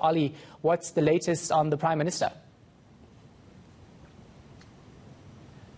Ollie, what's the latest on the Prime Minister?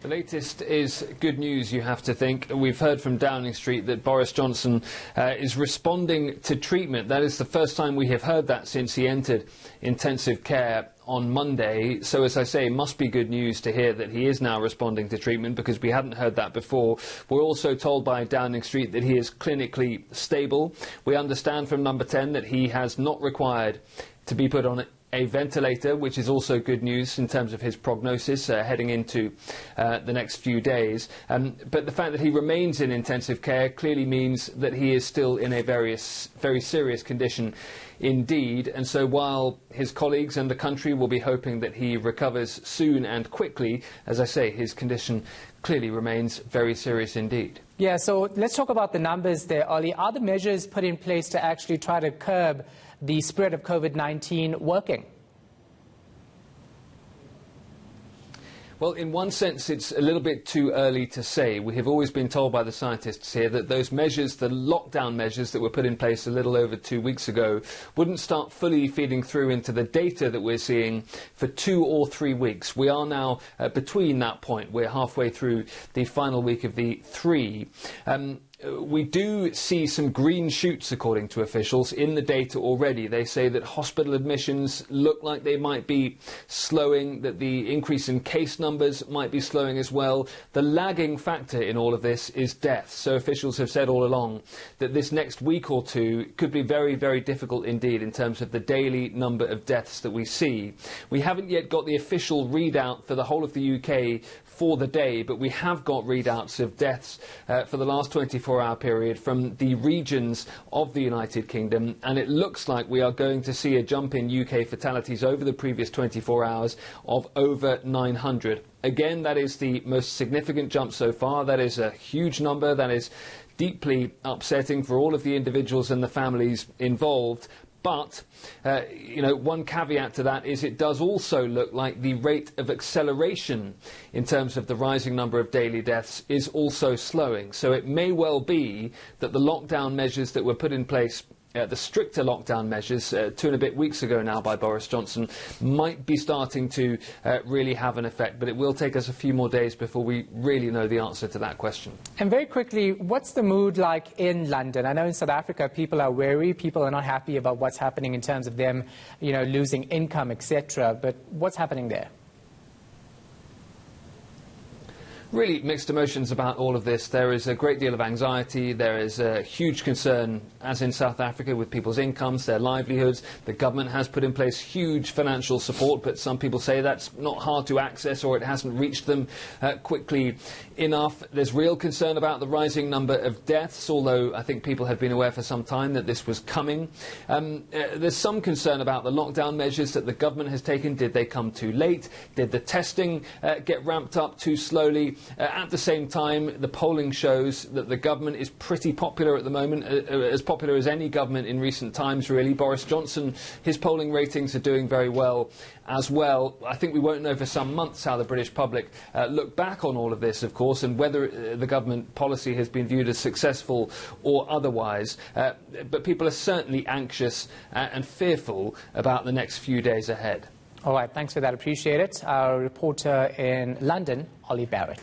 The latest is good news, you have to think. We've heard from Downing Street that Boris Johnson is responding to treatment. That is the first time we have heard that since he entered intensive care on Monday. So, as I say, it must be good news to hear that he is now responding to treatment, because we hadn't heard that before. We're also told by Downing Street that he is clinically stable. We understand from Number 10 that he has not required to be put on a ventilator, which is also good news in terms of his prognosis heading into the next few days. But the fact that he remains in intensive care clearly means that he is still in a very serious condition indeed. And so while his colleagues and the country will be hoping that he recovers soon and quickly, as I say, his condition clearly remains very serious indeed. Yeah, so let's talk about the numbers there, Ollie. Are the measures put in place to actually try to curb the spread of COVID-19 working? Well, in one sense, it's a little bit too early to say. We have always been told by the scientists here that those measures, the lockdown measures that were put in place a little over 2 weeks ago, wouldn't start fully feeding through into the data that we're seeing for 2 or 3 weeks. We are now between that point. We're halfway through the final week of the 3. We do see some green shoots, according to officials, in the data already. They say that hospital admissions look like they might be slowing, that the increase in case numbers might be slowing as well. The lagging factor in all of this is deaths. So officials have said all along that this next week or two could be very, very difficult indeed in terms of the daily number of deaths that we see. We haven't yet got the official readout for the whole of the UK for the day, but we have got readouts of deaths for the last 24-hour period from the regions of the United Kingdom, and it looks like we are going to see a jump in UK fatalities over the previous 24 hours of over 900. Again, that is the most significant jump so far. That is a huge number. That is deeply upsetting for all of the individuals and the families involved. But, one caveat to that is it does also look like the rate of acceleration in terms of the rising number of daily deaths is also slowing. So it may well be that the lockdown measures that were put in place, the stricter lockdown measures 2 and a bit weeks ago now by Boris Johnson, might be starting to really have an effect. But it will take us a few more days before we really know the answer to that question. And very quickly, what's the mood like in London? I know in South Africa people are wary, people are not happy about what's happening in terms of them, losing income, etc. But what's happening there? Really mixed emotions about all of this. There is a great deal of anxiety. There is a huge concern, as in South Africa, with people's incomes, their livelihoods. The government has put in place huge financial support, but some people say that's not hard to access, or it hasn't reached them quickly enough. There's real concern about the rising number of deaths, although I think people have been aware for some time that this was coming. There's some concern about the lockdown measures that the government has taken. Did they come too late? Did the testing get ramped up too slowly? At the same time, the polling shows that the government is pretty popular at the moment, as popular as any government in recent times, really. Boris Johnson, his polling ratings are doing very well as well. I think we won't know for some months how the British public look back on all of this, of course, and whether the government policy has been viewed as successful or otherwise. But people are certainly anxious and fearful about the next few days ahead. All right, thanks for that. Appreciate it. Our reporter in London, Ollie Barrett.